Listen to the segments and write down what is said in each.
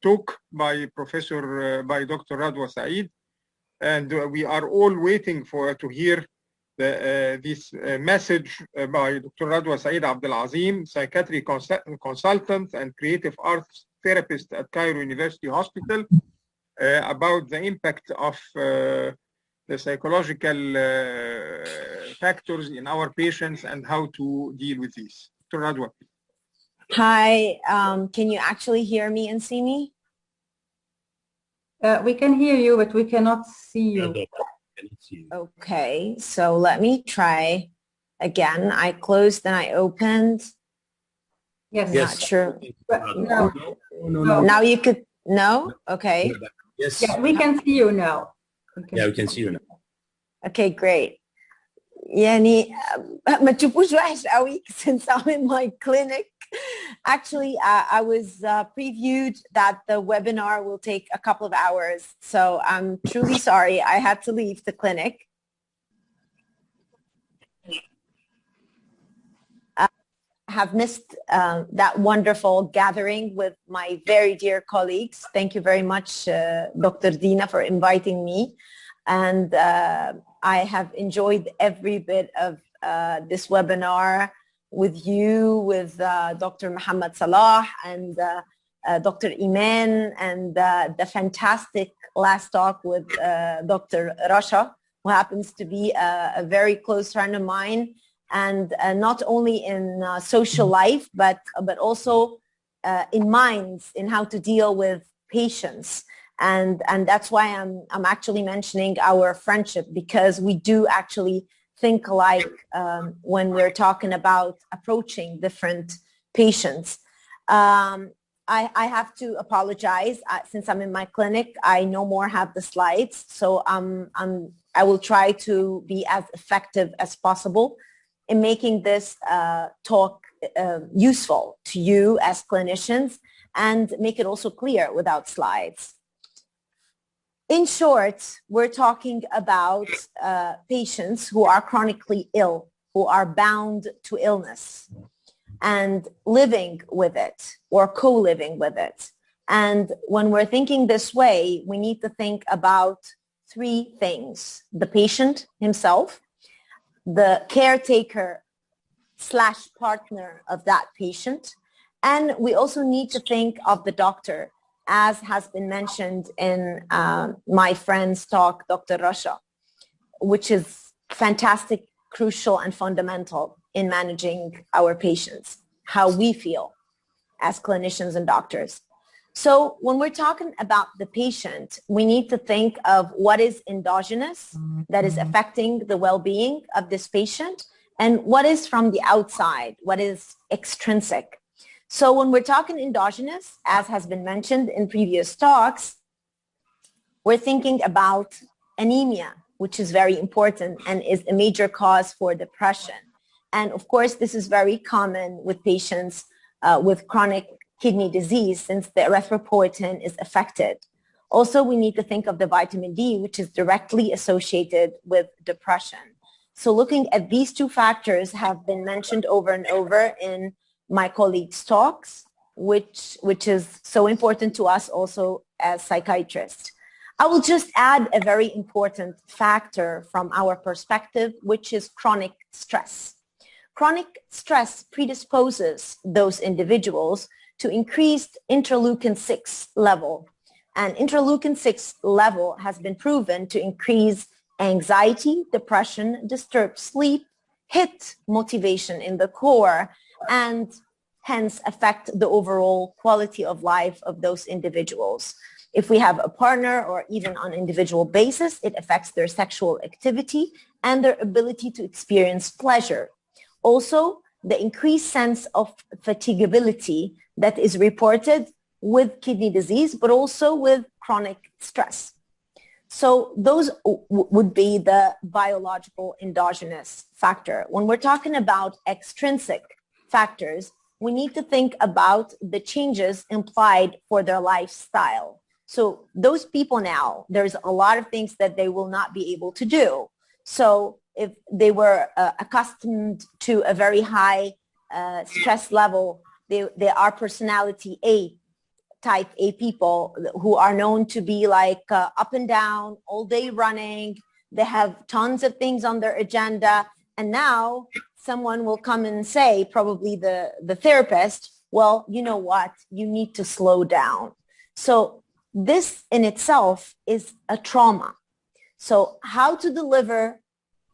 talk by by Dr. Radwa Said, and we are all waiting to hear this message by Dr. Radwa Saied Abdel Azim, psychiatry consultant and creative arts therapist at Cairo University Hospital, about the impact of the psychological factors in our patients and how to deal with these. Dr. Radwa. Hi, can you actually hear me and see me? We can hear you, but we cannot see you. Okay, so let me try again. I closed and I opened. Yes. Not sure. No. Now you could, no? Okay. Yes. Yeah, we can see you now. Yeah, we can see you now. Okay, great. يعني ما تشوفوش وحش قوي since I'm in my clinic. Actually, I was previewed that the webinar will take a couple of hours, so I'm truly sorry I had to leave the clinic. I have missed that wonderful gathering with my very dear colleagues. Thank you very much, Dr. Dina, for inviting me. And I have enjoyed every bit of this webinar with you, with Dr. Muhammad Salah and Dr. Iman, and the fantastic last talk with Dr. Rasha, who happens to be a very close friend of mine, and not only in social life, but also in minds, in how to deal with patients. And that's why I'm actually mentioning our friendship, because we do actually think alike when we're talking about approaching different patients. I have to apologize since I'm in my clinic. I no more have the slides, so I will try to be as effective as possible in making this talk useful to you as clinicians, and make it also clear without slides. In short, we're talking about patients who are chronically ill, who are bound to illness and living with it or co-living with it. And when we're thinking this way, we need to think about three things: the patient himself, the caretaker / partner of that patient, and we also need to think of the doctor, as has been mentioned in my friend's talk, Dr. Rasha, which is fantastic, crucial, and fundamental in managing our patients, how we feel as clinicians and doctors. So when we're talking about the patient, we need to think of what is endogenous that is affecting the well-being of this patient, and what is from the outside, what is extrinsic. So when we're talking endogenous, as has been mentioned in previous talks, we're thinking about anemia, which is very important and is a major cause for depression. And of course, this is very common with patients with chronic kidney disease, since the erythropoietin is affected. Also, we need to think of the vitamin D, which is directly associated with depression. So looking at these two factors have been mentioned over and over in my colleagues' talks, which is so important to us also as psychiatrists. I will just add a very important factor from our perspective, which is chronic stress. Chronic stress predisposes those individuals to increased interleukin-6 level. And interleukin-6 level has been proven to increase anxiety, depression, disturb sleep, hit motivation in the core, and hence affect the overall quality of life of those individuals. If we have a partner or even on an individual basis, it affects their sexual activity and their ability to experience pleasure. Also, the increased sense of fatigability that is reported with kidney disease, but also with chronic stress. So those would be the biological endogenous factor. When we're talking about extrinsic factors, we need to think about the changes implied for their lifestyle. So those people now, there's a lot of things that they will not be able to do. So if they were accustomed to a very high stress level, they are personality A type A people who are known to be like up and down, all day running. They have tons of things on their agenda. And now someone will come and say, probably the therapist, well, you know what, you need to slow down. So this in itself is a trauma. So how to deliver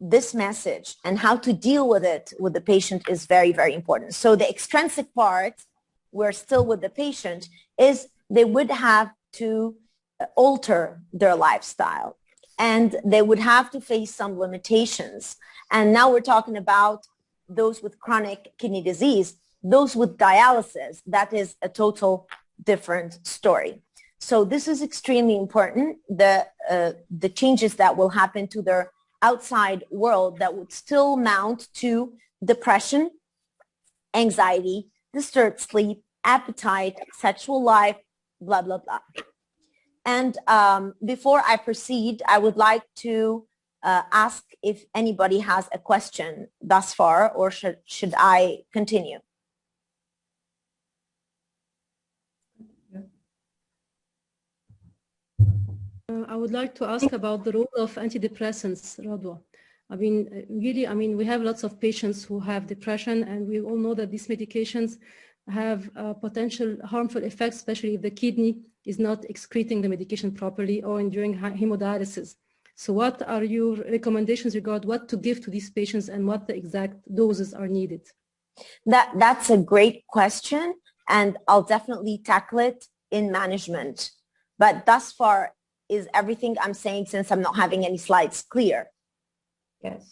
this message and how to deal with it with the patient is very, very important. So the extrinsic part, we're still with the patient, is they would have to alter their lifestyle and they would have to face some limitations. And now we're talking about those with chronic kidney disease, those with dialysis. That is a total different story. So this is extremely important. The changes that will happen to their outside world that would still mount to depression, anxiety, disturbed sleep, appetite, sexual life, blah, blah, blah. And before I proceed, I would like to ask if anybody has a question thus far, or should I continue? I would like to ask about the role of antidepressants, Radwa. I mean, really, we have lots of patients who have depression, and we all know that these medications have potential harmful effects, especially if the kidney is not excreting the medication properly or during hemodialysis. So what are your recommendations regarding what to give to these patients and what the exact doses are needed? That's a great question, and I'll definitely tackle it in management. But thus far, is everything I'm saying, since I'm not having any slides, clear? Yes.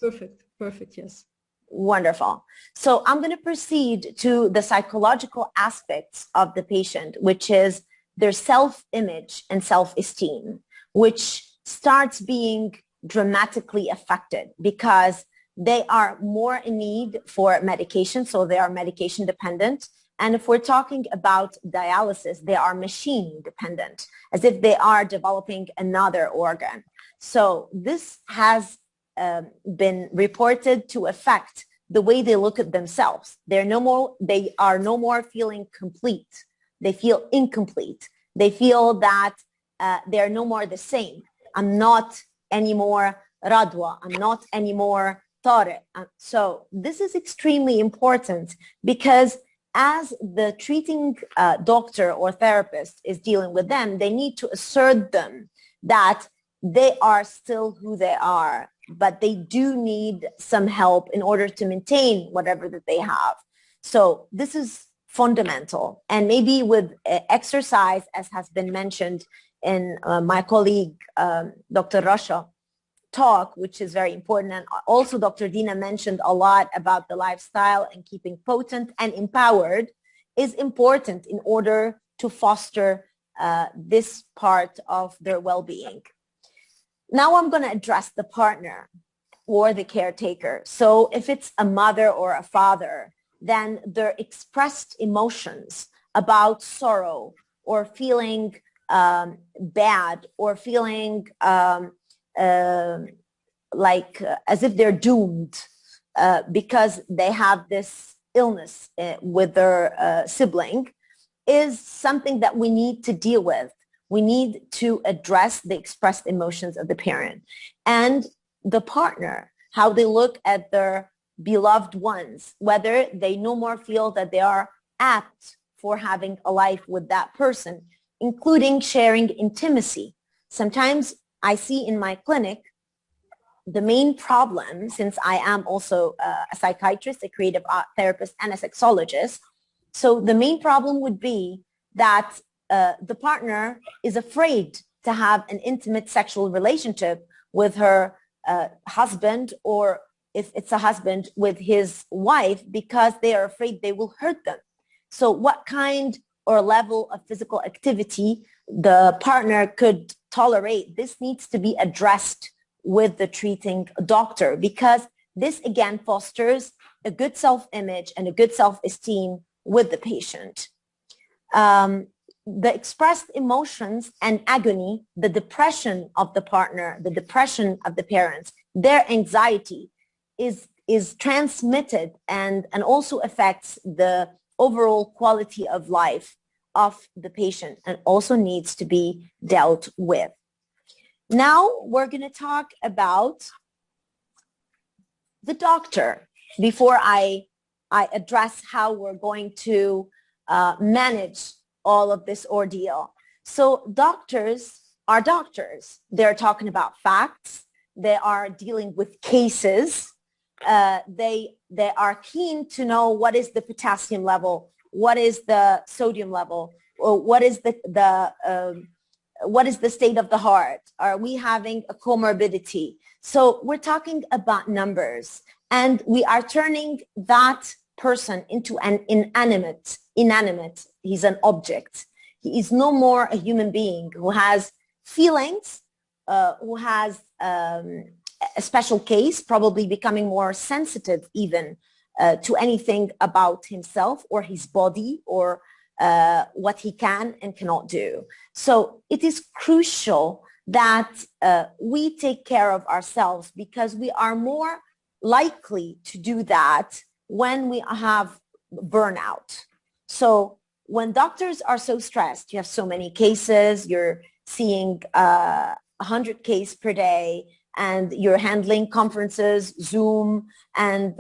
Perfect, yes. Wonderful. So I'm going to proceed to the psychological aspects of the patient, which is their self-image and self-esteem, which starts being dramatically affected because they are more in need for medication. So they are medication dependent. And if we're talking about dialysis, they are machine dependent, as if they are developing another organ. So this has been reported to affect the way they look at themselves. They are no more feeling complete. They feel incomplete. They feel that they're no more the same. I'm not anymore Radwa. I'm not anymore Tariq. So this is extremely important because as the treating doctor or therapist is dealing with them, they need to assert them that they are still who they are, but they do need some help in order to maintain whatever that they have. So this is fundamental. And maybe with exercise, as has been mentioned in my colleague, Dr. Rasha talk, which is very important. And also Dr. Dina mentioned a lot about the lifestyle and keeping potent and empowered is important in order to foster this part of their well-being. Now I'm going to address the partner or the caretaker. So if it's a mother or a father, then their expressed emotions about sorrow or feeling bad or feeling like as if they're doomed because they have this illness with their sibling is something that we need to deal with. We need to address the expressed emotions of the parent and the partner, how they look at their beloved ones, whether they no more feel that they are apt for having a life with that person, including sharing intimacy. Sometimes I see in my clinic the main problem, since I am also a psychiatrist, a creative art therapist, and a sexologist. So the main problem would be that the partner is afraid to have an intimate sexual relationship with her husband, or if it's a husband, with his wife, because they are afraid they will hurt them. So what kind or level of physical activity the partner could tolerate, this needs to be addressed with the treating doctor, because this again fosters a good self-image and a good self-esteem with the patient. The expressed emotions and agony, the depression of the partner, the depression of the parents, their anxiety is transmitted and also affects the overall quality of life of the patient and also needs to be dealt with. Now we're going to talk about the doctor before I address how we're going to manage all of this ordeal. So doctors are doctors. They're talking about facts. They are dealing with cases. They are keen to know what is the potassium level, what is the sodium level, or what is the state of the heart? Are we having a comorbidity? So we're talking about numbers, and we are turning that person into an inanimate. He's an object. He is no more a human being who has feelings, who has a special case, probably becoming more sensitive even to anything about himself or his body or what he can and cannot do. So it is crucial that we take care of ourselves, because we are more likely to do that when we have burnout. So when doctors are so stressed, you have so many cases, you're seeing 100 cases per day, and you're handling conferences, Zoom, and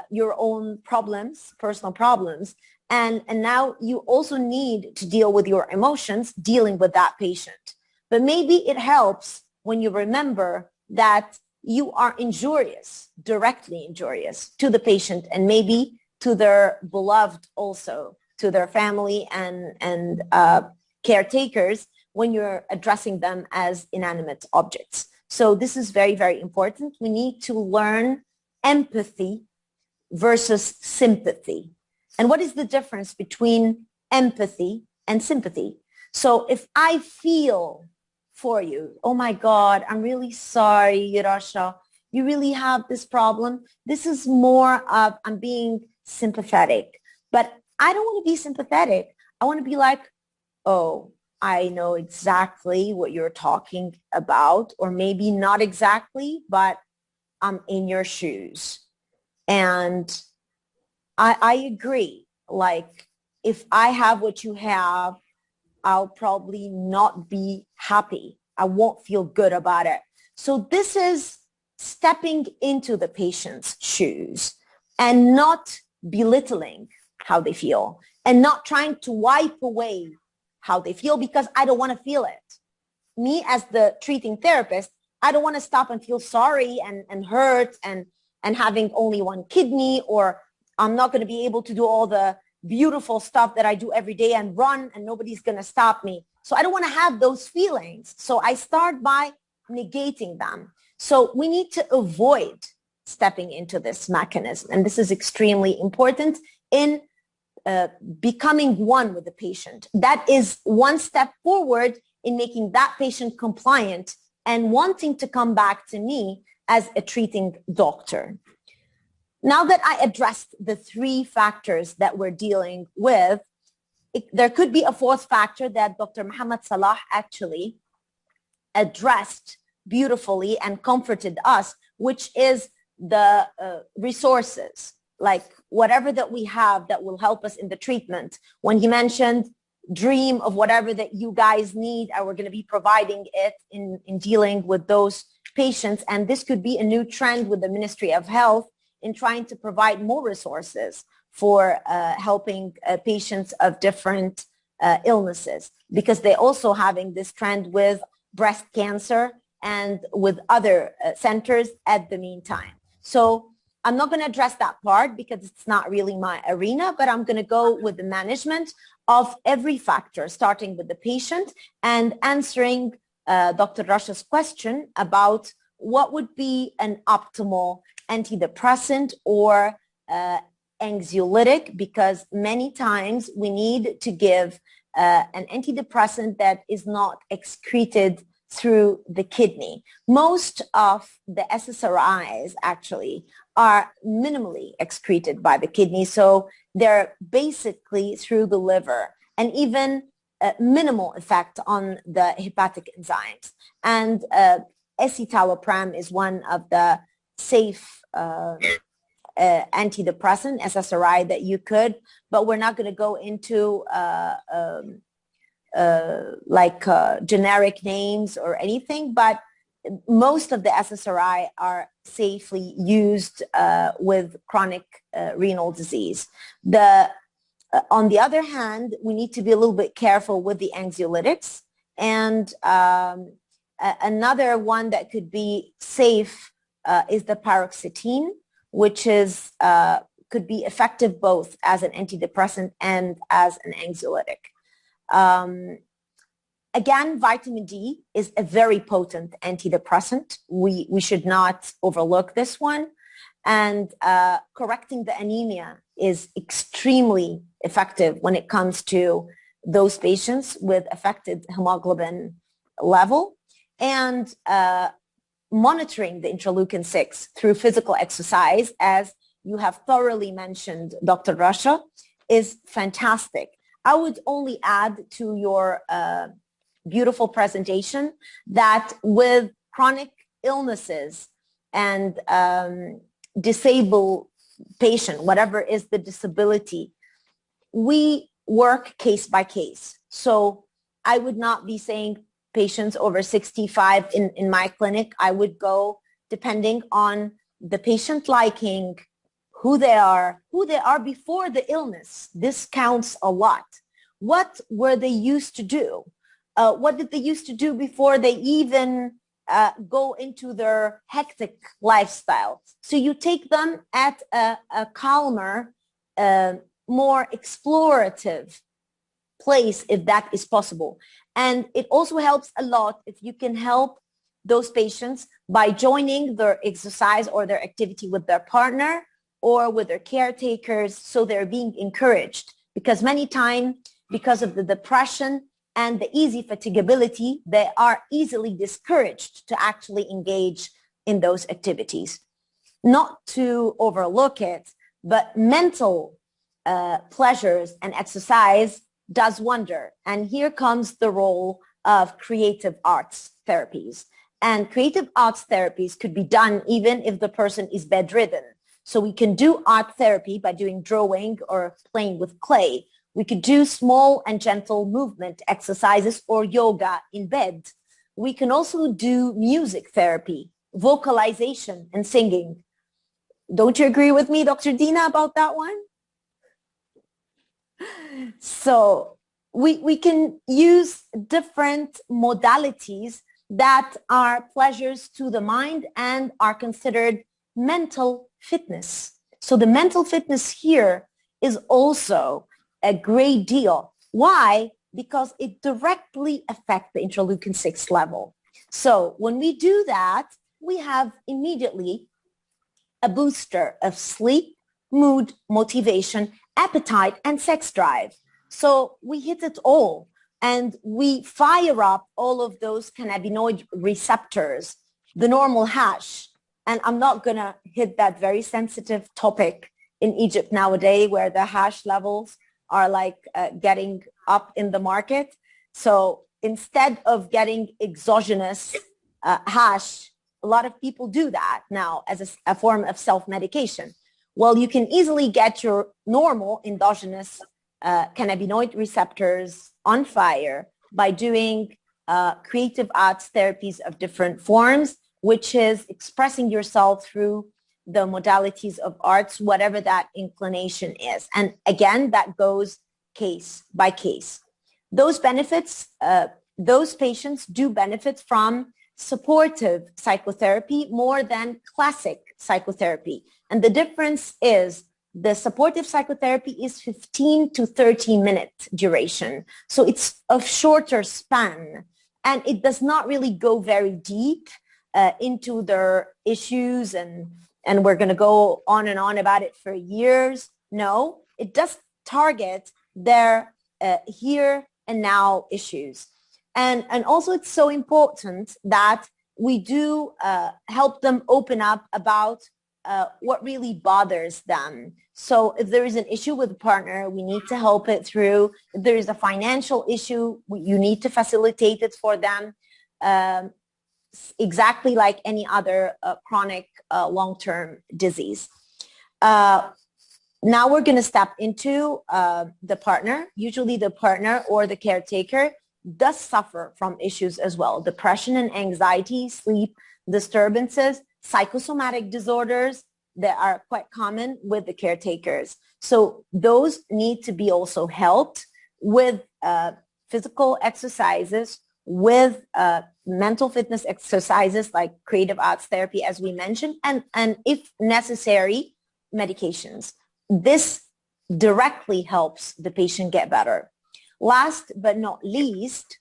your own problems, personal problems. And now you also need to deal with your emotions, dealing with that patient. But maybe it helps when you remember that you are injurious, directly injurious to the patient, and maybe to their beloved also, to their family and caretakers, when you're addressing them as inanimate objects. So this is very, very important. We need to learn empathy versus sympathy. And what is the difference between empathy and sympathy? So if I feel for you, oh my God, I'm really sorry, Rasha, you really have this problem. This is more of, I'm being sympathetic, but I don't want to be sympathetic. I want to be like, oh, I know exactly what you're talking about, or maybe not exactly, but I'm in your shoes. And I agree. Like, if I have what you have, I'll probably not be happy. I won't feel good about it. So this is stepping into the patient's shoes and not belittling how they feel and not trying to wipe away how they feel because I don't want to feel it. Me as the treating therapist, I don't want to stop and feel sorry and hurt and having only one kidney, or I'm not going to be able to do all the beautiful stuff that I do every day and run and nobody's going to stop me. So I don't want to have those feelings. So I start by negating them. So we need to avoid stepping into this mechanism. And this is extremely important in becoming one with the patient. That is one step forward in making that patient compliant and wanting to come back to me as a treating doctor. Now that I addressed the three factors that we're dealing with, there could be a fourth factor that Dr. Muhammad Salah actually addressed beautifully and comforted us, which is the resources, like whatever that we have that will help us in the treatment. When he mentioned dream of whatever that you guys need, and we're going to be providing it in dealing with those patients. And this could be a new trend with the Ministry of Health in trying to provide more resources for helping patients of different illnesses, because they're also having this trend with breast cancer and with other centers at the meantime. So I'm not going to address that part because it's not really my arena, but I'm going to go with the management of every factor, starting with the patient and answering Dr. Rasha's question about what would be an optimal antidepressant or anxiolytic, because many times we need to give an antidepressant that is not excreted through the kidney. Most of the SSRIs actually are minimally excreted by the kidney, so they're basically through the liver, and even minimal effect on the hepatic enzymes. And escitalopram is one of the safe antidepressant, SSRI that you could, but we're not going to go into generic names or anything, but most of the SSRI are safely used with chronic renal disease. On the other hand, we need to be a little bit careful with the anxiolytics. And another one that could be safe is the paroxetine, which is could be effective both as an antidepressant and as an anxiolytic. Again, vitamin D is a very potent antidepressant. We should not overlook this one. And correcting the anemia is extremely effective when it comes to those patients with affected hemoglobin level. And monitoring the interleukin-6 through physical exercise, as you have thoroughly mentioned, Dr. Rasha, is fantastic. I would only add to your beautiful presentation that with chronic illnesses and disabled patient, whatever is the disability, we work case by case. So I would not be saying patients over 65 in my clinic. I would go depending on the patient liking, who they are before the illness. This counts a lot. What were they used to do? What did they used to do before they even go into their hectic lifestyle? So you take them at a calmer, more explorative place, if that is possible. And it also helps a lot if you can help those patients by joining their exercise or their activity with their partner or with their caretakers, so they're being encouraged. Because many times, because of the depression and the easy fatigability, they are easily discouraged to actually engage in those activities. Not to overlook it, but mental pleasures and exercise does wonder. And here comes the role of creative arts therapies. And creative arts therapies could be done even if the person is bedridden. So we can do art therapy by doing drawing or playing with clay. We could do small and gentle movement exercises or yoga in bed. We can also do music therapy, vocalization and singing. Don't you agree with me, Dr. Dina, about that one? So we can use different modalities that are pleasures to the mind and are considered mental fitness. So the mental fitness here is also a great deal. Why? Because it directly affects the interleukin-6 level. So when we do that, we have immediately a booster of sleep, mood, motivation, appetite, and sex drive. So we hit it all, and we fire up all of those cannabinoid receptors, the normal hash. And I'm not going to hit that very sensitive topic in Egypt nowadays, where the hash levels are like getting up in the market. So instead of getting exogenous hash, a lot of people do that now as a form of self-medication. Well, you can easily get your normal endogenous cannabinoid receptors on fire by doing creative arts therapies of different forms, which is expressing yourself through the modalities of arts, whatever that inclination is. And again, that goes case by case. Those benefits, those patients do benefit from supportive psychotherapy more than classic psychotherapy. And the difference is the supportive psychotherapy is 15 to 30 minute duration. So it's of shorter span, and it does not really go very deep into their issues, and we're going to go on and on about it for years. No, it does target their here and now issues. And also it's so important that we do help them open up about what really bothers them. So if there is an issue with a partner, we need to help it through. If there is a financial issue, you need to facilitate it for them. Exactly like any other chronic long-term disease. Now we're going to step into the partner. Usually the partner or the caretaker does suffer from issues as well. Depression and anxiety, sleep disturbances, psychosomatic disorders that are quite common with the caretakers. So those need to be also helped with physical exercises, with mental fitness exercises like creative arts therapy, as we mentioned, and if necessary, medications. This directly helps the patient get better. Last but not least,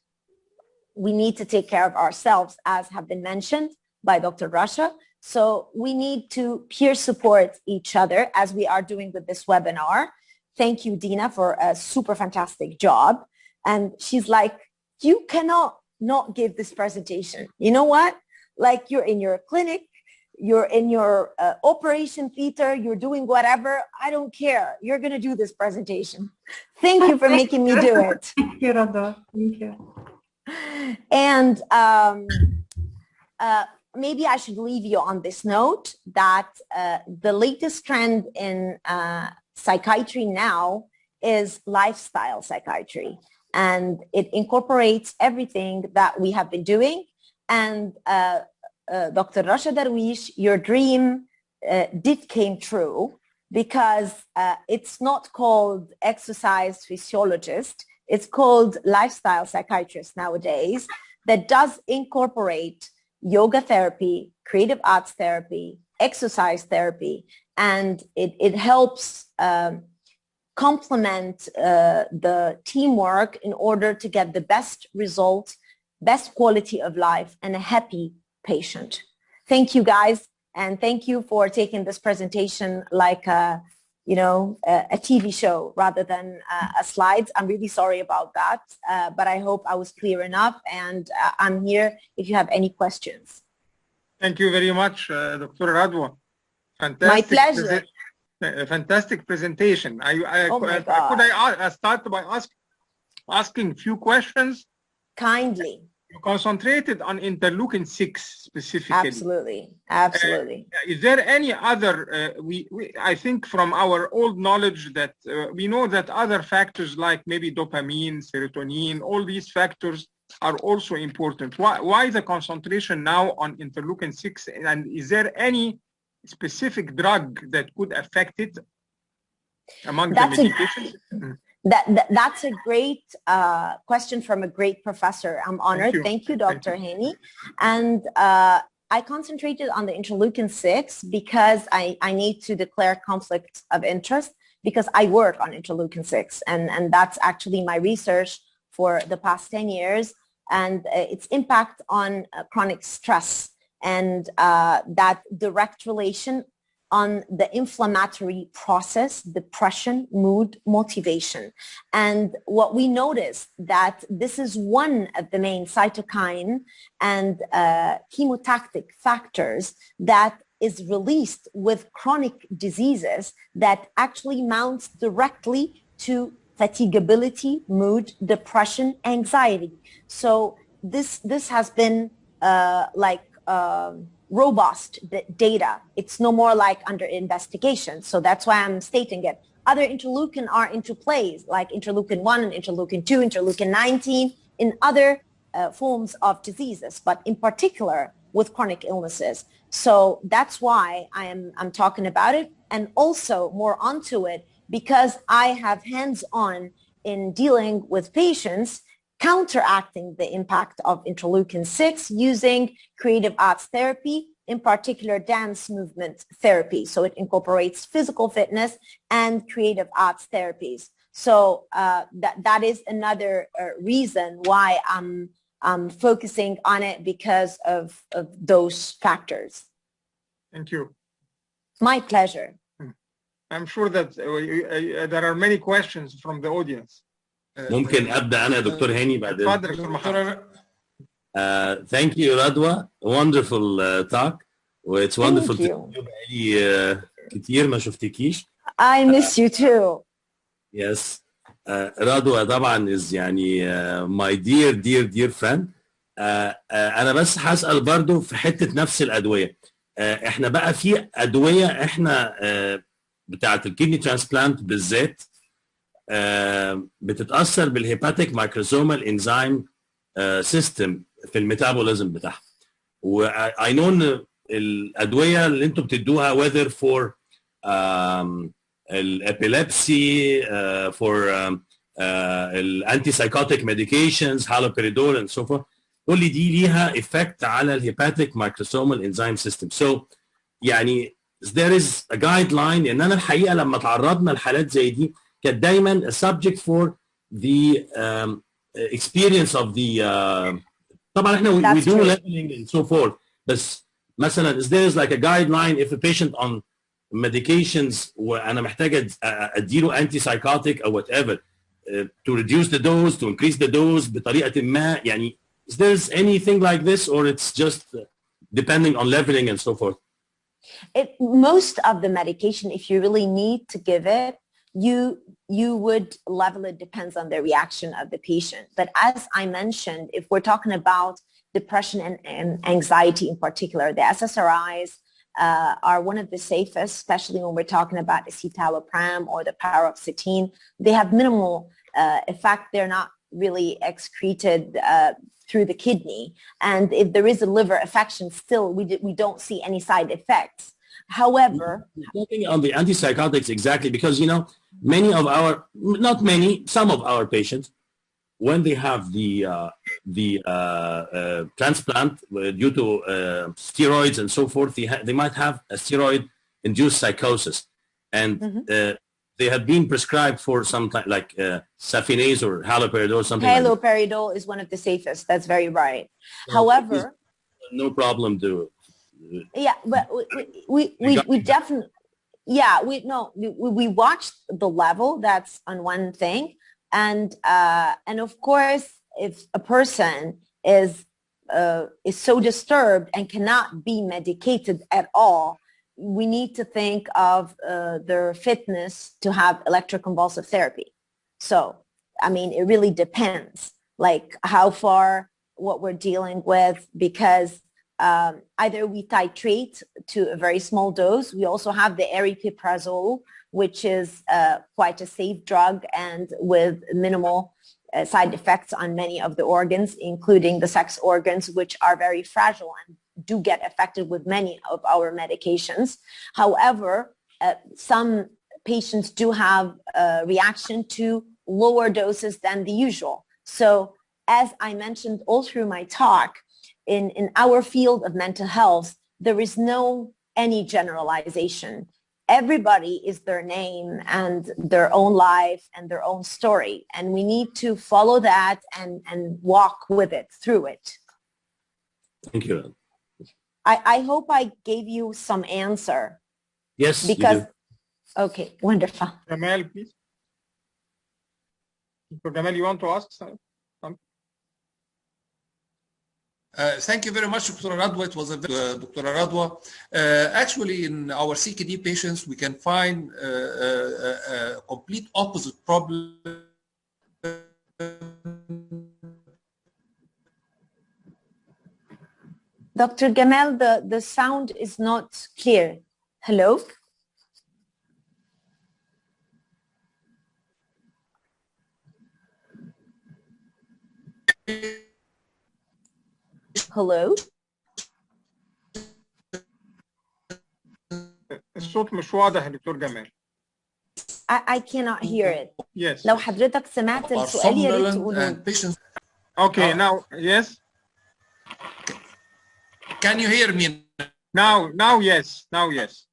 we need to take care of ourselves, as have been mentioned by Dr. Rasha. So we need to peer support each other, as we are doing with this webinar. Thank you, Dina, for a super fantastic job. And she's like, you cannot not give this presentation. You know what? Like, you're in your clinic, you're in your operation theater, you're doing whatever. I don't care. You're going to do this presentation. Thank you for making me do it. Thank you, Radwa. Thank you. And maybe I should leave you on this note that the latest trend in psychiatry now is lifestyle psychiatry. And it incorporates everything that we have been doing. And Dr. Rasha Darwish, your dream did came true, because it's not called exercise physiologist. It's called lifestyle psychiatrist nowadays, that does incorporate yoga therapy, creative arts therapy, exercise therapy, and it helps complement the teamwork in order to get the best results, best quality of life, and a happy patient. Thank you, guys, and thank you for taking this presentation like a TV show rather than a slides. I'm really sorry about that, but I hope I was clear enough, and I'm here if you have any questions. Thank you very much, Dr. Radwa. Fantastic. My pleasure. Fantastic presentation. Could I start by asking a few questions? Kindly. You concentrated on interleukin-6 specifically. Absolutely, absolutely. Is there any other, I think from our old knowledge that we know that other factors like maybe dopamine, serotonin, all these factors are also important. Why the concentration now on interleukin-6? And is there any specific drug that could affect it among the medications? That's a great question from a great professor. I'm honored. Thank you, Dr. Haney. And I concentrated on the interleukin-6 because I need to declare conflict of interest, because I work on interleukin-6. And that's actually my research for the past 10 years, and its impact on chronic stress, and that direct relation on the inflammatory process, depression, mood, motivation. And what we noticed that this is one of the main cytokine and chemotactic factors that is released with chronic diseases that actually mounts directly to fatigability, mood, depression, anxiety. So this has been robust data. It's no more like under investigation. So that's why I'm stating it. Other interleukin are into plays, like interleukin-1 and interleukin-2, interleukin-19 in other forms of diseases, but in particular with chronic illnesses. So that's why I'm talking about it, and also more onto it because I have hands-on in dealing with patients counteracting the impact of interleukin-6 using creative arts therapy, in particular dance movement therapy. So it incorporates physical fitness and creative arts therapies. So that is another reason why I'm focusing on it, because of those factors. Thank you. My pleasure. I'm sure that there are many questions from the audience. ممكن ابدا انا يا دكتور هاني بعدين. اتفضل يا دكتور محمد. Thank you Radwa, wonderful talk. It's wonderful to see you. بقالي كتير ما شفتكيش. I miss you too. Yes. Radwa طبعا is يعني my dear friend. انا بس هسأل برضو في حتة نفس الأدوية. احنا بقى في أدوية احنا بتاعه الكدني ترانسبلانت بالذات بتتاثر بالهيباتيك مايكروزومال انزيم سيستم في الميتابوليزم بتاعها. واي نو ان الادويه اللي انتم بتدوها whether for الابيليبسي for الانتي سايكوتيك ميديكيشنز هالوبيريدول and so forth، كل دي ليها effect على الهيباتيك مايكروسومال انزيم سيستم. So يعني there is a guideline. ان انا الحقيقه لما تعرضنا لحالات زي دي كانت دايما a subject for the experience of the طبعا احنا we do leveling and so forth، بس مثلا is there is like a guideline if a patient on medications وانا محتاج اديله انتي سايكوتيك او whatever to reduce the dose to increase the dose بطريقه ما، يعني is there anything like this or it's just depending on leveling and so forth? Most of the medication, if you really need to give it, you would level it, depends on the reaction of the patient. But as I mentioned, if we're talking about depression and anxiety in particular, the SSRIs are one of the safest, especially when we're talking about escitalopram or the paroxetine. They have minimal effect. They're not really excreted through the kidney. And if there is a liver affection, still we don't see any side effects. However, talking on the antipsychotics exactly, because you know many of our, not many, some of our patients, when they have the transplant due to steroids and so forth, they might have a steroid-induced psychosis, and they have been prescribed for some time, like safinase or haloperidol, something. Haloperidol is one of the safest. That's very right. However, no problem to. Yeah, but we definitely, yeah, we watched the level. That's on one thing, and of course, if a person is so disturbed and cannot be medicated at all, we need to think of their fitness to have electroconvulsive therapy. So, I mean, it really depends, like how far, what we're dealing with, because either we titrate to a very small dose. We also have the aripiprazole, which is quite a safe drug and with minimal side effects on many of the organs, including the sex organs, which are very fragile and do get affected with many of our medications. However, some patients do have a reaction to lower doses than the usual. So as I mentioned all through my talk, in our field of mental health, there is no any generalization. Everybody is their name and their own life and their own story. And we need to follow that and walk with it, through it. Thank you. I hope I gave you some answer. Yes, because, you do. Okay, wonderful. Gamal, please. Dr. Gamal, you want to ask something? Thank you very much, Dr. Radwa. It was a Dr. Radwa. Actually, in our CKD patients, we can find a complete opposite problem. Dr. Gamal, the sound is not clear. Hello? Hello? الصوت مش واضح يا دكتور جمال. I cannot hear it. Yes. لو حضرتك سمعت السؤال يا ريت تقوله. Okay, now, yes. Can you hear me? Now, yes. Now, yes.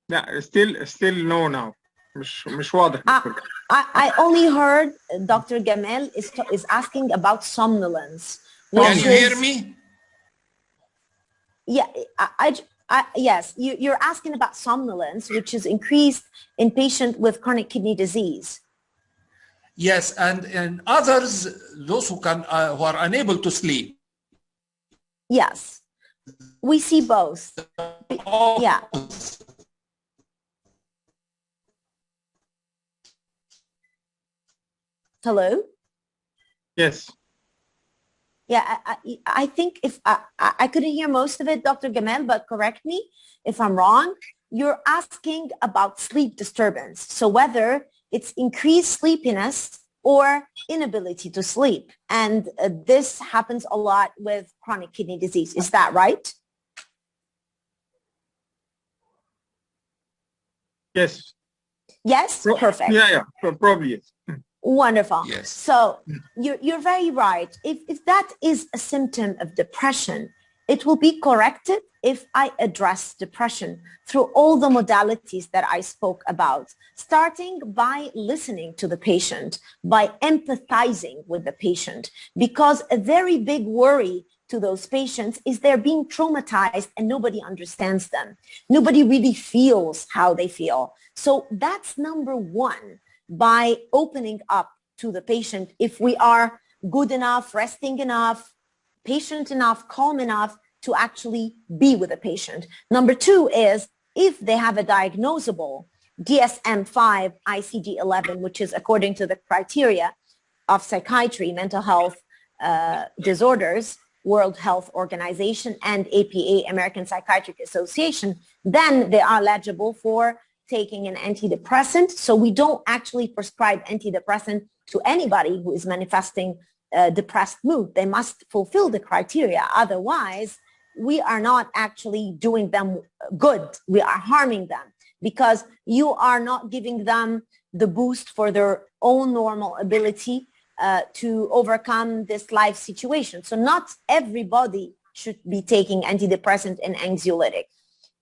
Yeah, still no now. مش واضح. I only heard Dr. Gamal is asking about somnolence. Can you hear me? Yeah, yes, you're asking about somnolence, which is increased in patients with chronic kidney disease. Yes, and others, those who are unable to sleep. Yes, we see both. Yeah. Hello? Yes. Yeah, I think if I couldn't hear most of it, Dr. Gamal, but correct me if I'm wrong. You're asking about sleep disturbance. So whether it's increased sleepiness or inability to sleep. And this happens a lot with chronic kidney disease. Is that right? Yes. Yes? Perfect. Yeah, probably yes. Wonderful. Yes. So you're very right. If that is a symptom of depression, it will be corrected if I address depression through all the modalities that I spoke about, starting by listening to the patient, by empathizing with the patient, because a very big worry to those patients is they're being traumatized and nobody understands them. Nobody really feels how they feel. So that's number one, by opening up to the patient. If we are good enough, resting enough, patient enough, calm enough to actually be with the patient. Number two is if they have a diagnosable DSM-5 ICD-11, which is according to the criteria of psychiatry, mental health disorders, World Health Organization, and APA, American Psychiatric Association, then they are eligible for taking an antidepressant. So we don't actually prescribe antidepressant to anybody who is manifesting depressed mood. They must fulfill the criteria. Otherwise, we are not actually doing them good. We are harming them because you are not giving them the boost for their own normal ability to overcome this life situation. So not everybody should be taking antidepressant and anxiolytic.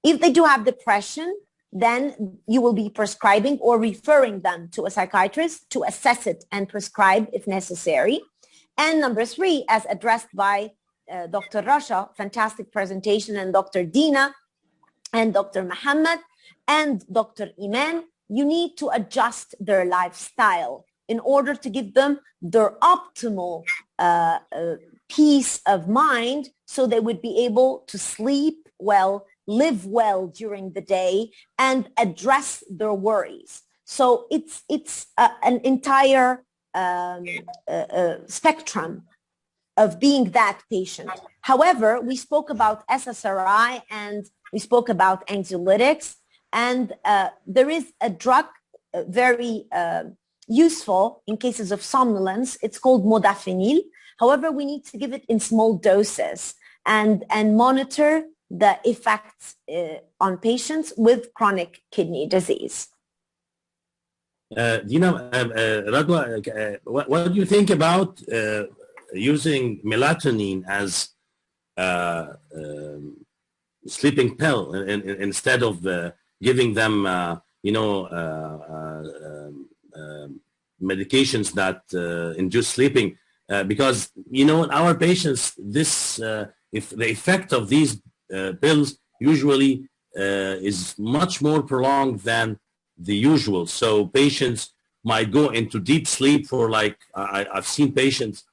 If they do have depression, then you will be prescribing or referring them to a psychiatrist to assess it and prescribe if necessary. And number three, as addressed by Dr. Rasha, fantastic presentation, and Dr. Dina and Dr. Muhammad and Dr. Iman, you need to adjust their lifestyle in order to give them their optimal peace of mind so they would be able to sleep well, live well during the day, and address their worries. So it's an entire spectrum of being that patient. However, we spoke about SSRI and we spoke about anxiolytics, and there is a drug very useful in cases of somnolence. It's called modafinil. However, we need to give it in small doses and monitor the effects on patients with chronic kidney disease. Dina, Radwa, what do you think about using melatonin as sleeping pill instead of giving them, medications that induce sleeping? Because, in our patients, this if the effect of these pills usually is much more prolonged than the usual. So patients might go into deep sleep for I've seen patients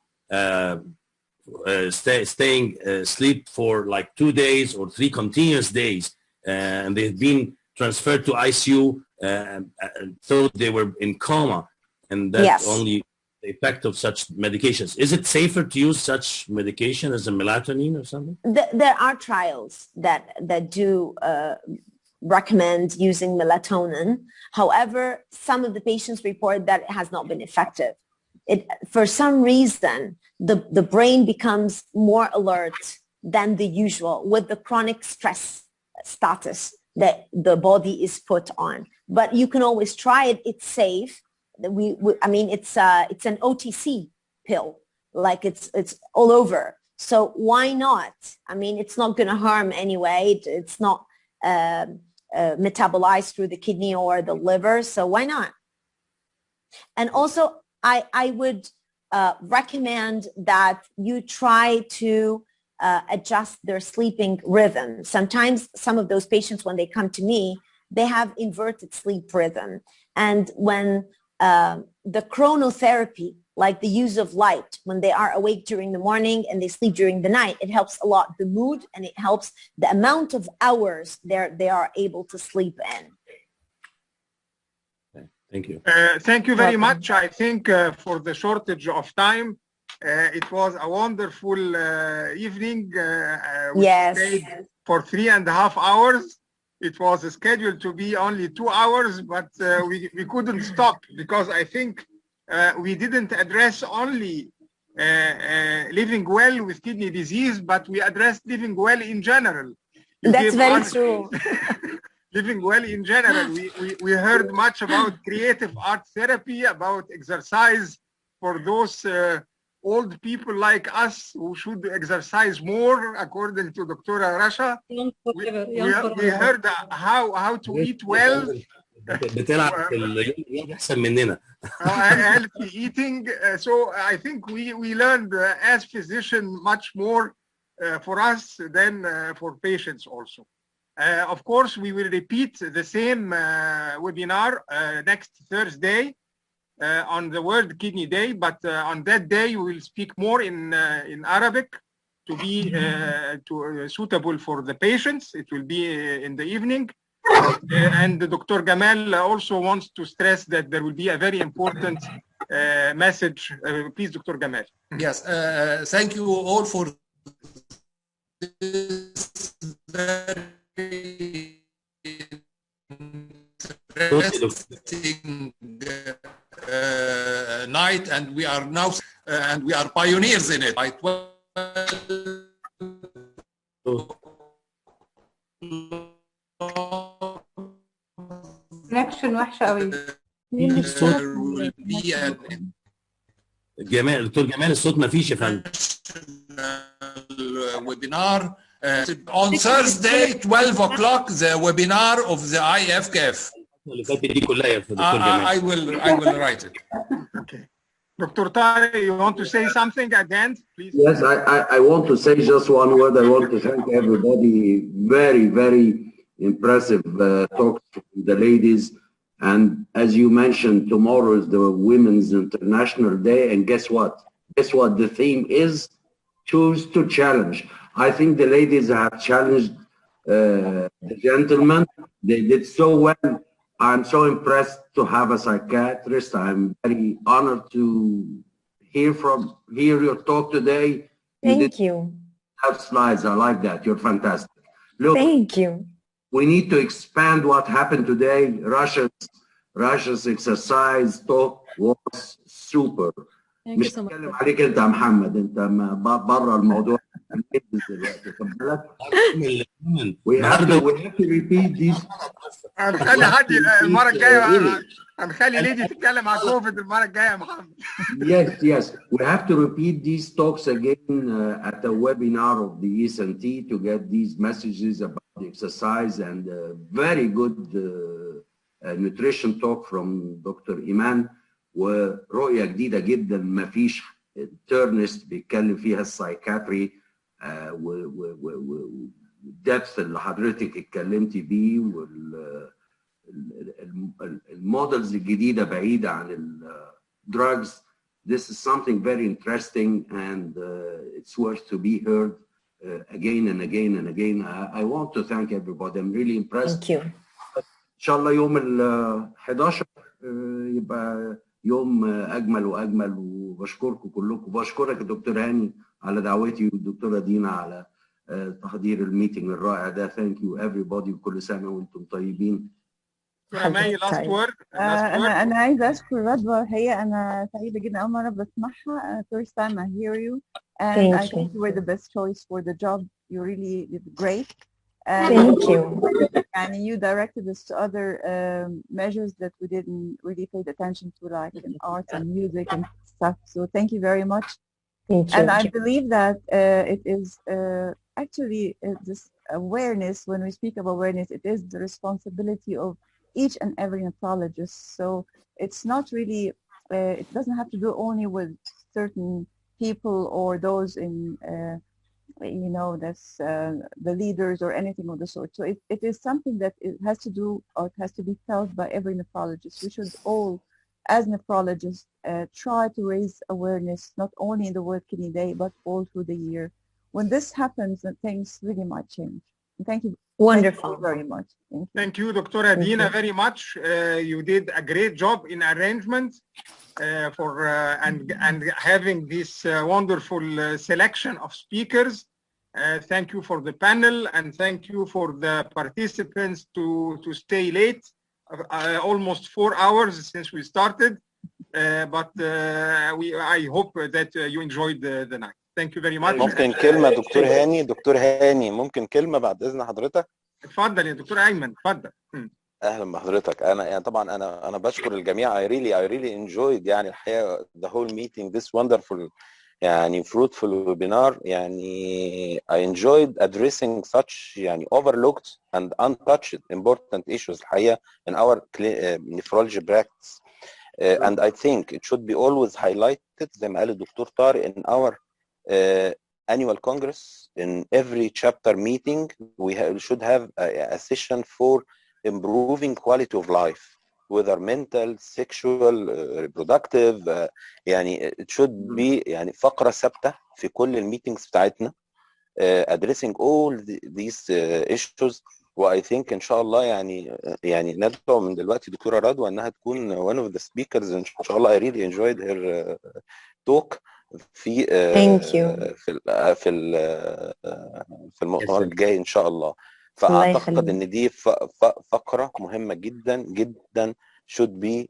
staying sleep for 2 days or 3 continuous days, and they've been transferred to ICU thought they were in coma, and that's Yes. only the effect of such medications. Is it safer to use such medication as a melatonin or something? There are trials that do recommend using melatonin. However, some of the patients report that it has not been effective. For some reason, the brain becomes more alert than the usual with the chronic stress status that the body is put on. But you can always try it. It's safe. It's an OTC pill, it's all over. So why not? It's not going to harm anyway. It's not metabolized through the kidney or the liver. So why not? And also, I would recommend that you try to adjust their sleeping rhythm. Sometimes some of those patients, when they come to me, they have inverted sleep rhythm. And when the chronotherapy, like the use of light, when they are awake during the morning and they sleep during the night, it helps a lot the mood, and it helps the amount of hours they are able to sleep in. Thank you. Thank you very much. I think for the shortage of time, It was a wonderful evening. We Yes. stayed for 3.5 hours. It was scheduled to be only 2 hours, but we couldn't stop because I think we didn't address only living well with kidney disease, but we addressed living well in general. That's very true. Living well in general. We heard much about creative art therapy, about exercise for those old people like us who should exercise more, according to Dr. Rasha. We heard how to eat well. بتلعب في الرياضة أحسن مننا. Healthy eating. So I think we learned as physicians much more for us than for patients also. Of course, we will repeat the same webinar next Thursday on the World Kidney Day, but on that day we will speak more in Arabic to be suitable for the patients. It will be in the evening. And Dr. Gamal also wants to stress that there will be a very important message. Please, Dr. Gamal. Yes, thank you all for this very interesting night, and we are now and we are pioneers in it. connection وحشة قوي. جمال دكتور جمال الصوت ما فيش يا فندم. webinar on Thursday 12 o'clock, the webinar of the IFKF. اللي فاتت دي كلها يا دكتور جمال. I will write it. Okay. Dr. Tariq, you want to say something at the end, please? Yes, I want to say just one word. I want to thank everybody. Very, very impressive talks from the ladies. And as you mentioned, tomorrow is the Women's International Day. And guess what? Guess what? The theme is choose to challenge. I think the ladies have challenged the gentlemen. They did so well. I'm so impressed to have a psychiatrist. I'm very honored to hear your talk today. Thank you. Have slides. I like that. You're fantastic. Look, thank you. We need to expand what happened today. Russia's exercise talk was super. مش هتكلم عليك انت يا محمد، انت بره الموضوع. We have to repeat these. هنخلي حد المره الجايه، هنخلي ليدي تتكلم عن كوفيد المره الجايه يا محمد. Yes. We have to repeat these talks again at the webinar of the ESNT to get these messages about the exercise and very good nutrition talk from Dr. Iman. ورؤية جديدة جدا ما فيش تيرنست بيتكلم فيها السايكاتري والدبث اللي حضرتك اتكلمتي بيه والمودلز الجديدة بعيدة عن الدراجز. This is something very interesting and it's worth to be heard again and again and again. I want to thank everybody. I'm really impressed. Thank you. إن شاء الله يوم 11 يبقى يوم اجمل واجمل. وبشكركم كلكم، بشكرك يا دكتور هاني على دعوتي والدكتوره دينا على تحضير الميتنج الرائع ده. ثانك يو everybody وكل سنه وانتم طيبين. last word. أنا عايزة أشكر رضوى. هي أنا سعيدة جدا أول مرة بسمعها. First time I hear you and I think you were the best choice for the job. You really did great. Thank you. And you directed us to other measures that we didn't really pay attention to, like in art and music and stuff. So thank you very much. Thank you. And I believe that it is actually this awareness. When we speak of awareness, it is the responsibility of each and every nephrologist. So it's not really, it doesn't have to do only with certain people or those in that's the leaders or anything of the sort. So it is something that it has to do, or it has to be felt by every nephrologist. We should all, as nephrologists, try to raise awareness, not only in the World Kidney Day, but all through the year. When this happens, then things really might change. And Wonderful. Thank you very much. Thank you, Dr. Dina, very much. You did a great job in arrangement and having this wonderful selection of speakers. Thank you for the panel, and thank you for the participants to stay late, almost 4 hours since we started. But I hope that you enjoyed the night. Thank you very much. ممكن كلمة دكتور هاني؟ دكتور هاني ممكن كلمة بعد إذن حضرتك؟ اتفضل يا دكتور أيمن، اتفضل. أهلا بحضرتك. أنا يعني طبعا أنا بشكر الجميع. I really enjoyed يعني الحقيقة the whole meeting, this wonderful يعني fruitful webinar. يعني I enjoyed addressing such يعني overlooked and untouched important issues الحقيقة in our nephrology practice. And I think it should be always highlighted زي ما قال الدكتور طارق in our annual congress. In every chapter meeting we should have a session for improving quality of life, whether mental, sexual, reproductive. يعني it should be يعني فقرة ثابتة في كل الميتينجز بتاعتنا addressing all these issues. و I think إن شاء الله يعني ندعو من دلوقتي دكتورة رضوى إنها تكون one of the speakers إن شاء الله. I really enjoyed her talk في في المؤتمر الجاي إن شاء الله. فأعتقد إن دي فقرة مهمة جدا جدا should be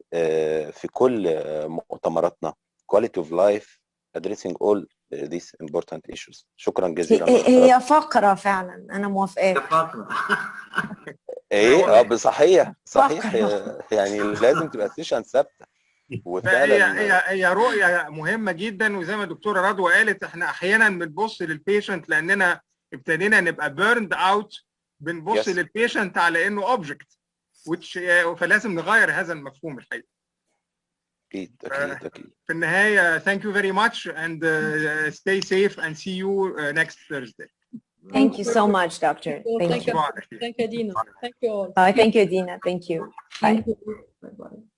في كل مؤتمراتنا. Quality of life, addressing all these important issues. شكرا جزيلا. هي فقرة فعلا، أنا موافقة. فقرة. إيه صحيح يعني لازم تبقى سيشن ثابتة. هي رؤية مهمة جدا، وزي ما الدكتورة رضوى قالت احنا أحيانا بنبص للبيشنت لأننا ابتدينا نبقى burned out، بنبص للبيشنت على إنه اوبجكت، فلازم نغير هذا المفهوم الحقيقي. أكيد. في النهاية thank you very much and stay safe and see you next Thursday. Thank you so much, Doctor. Thank you. Thank you, Dina. Thank you all. Thank you, Dina. Thank you. Bye. Bye-bye.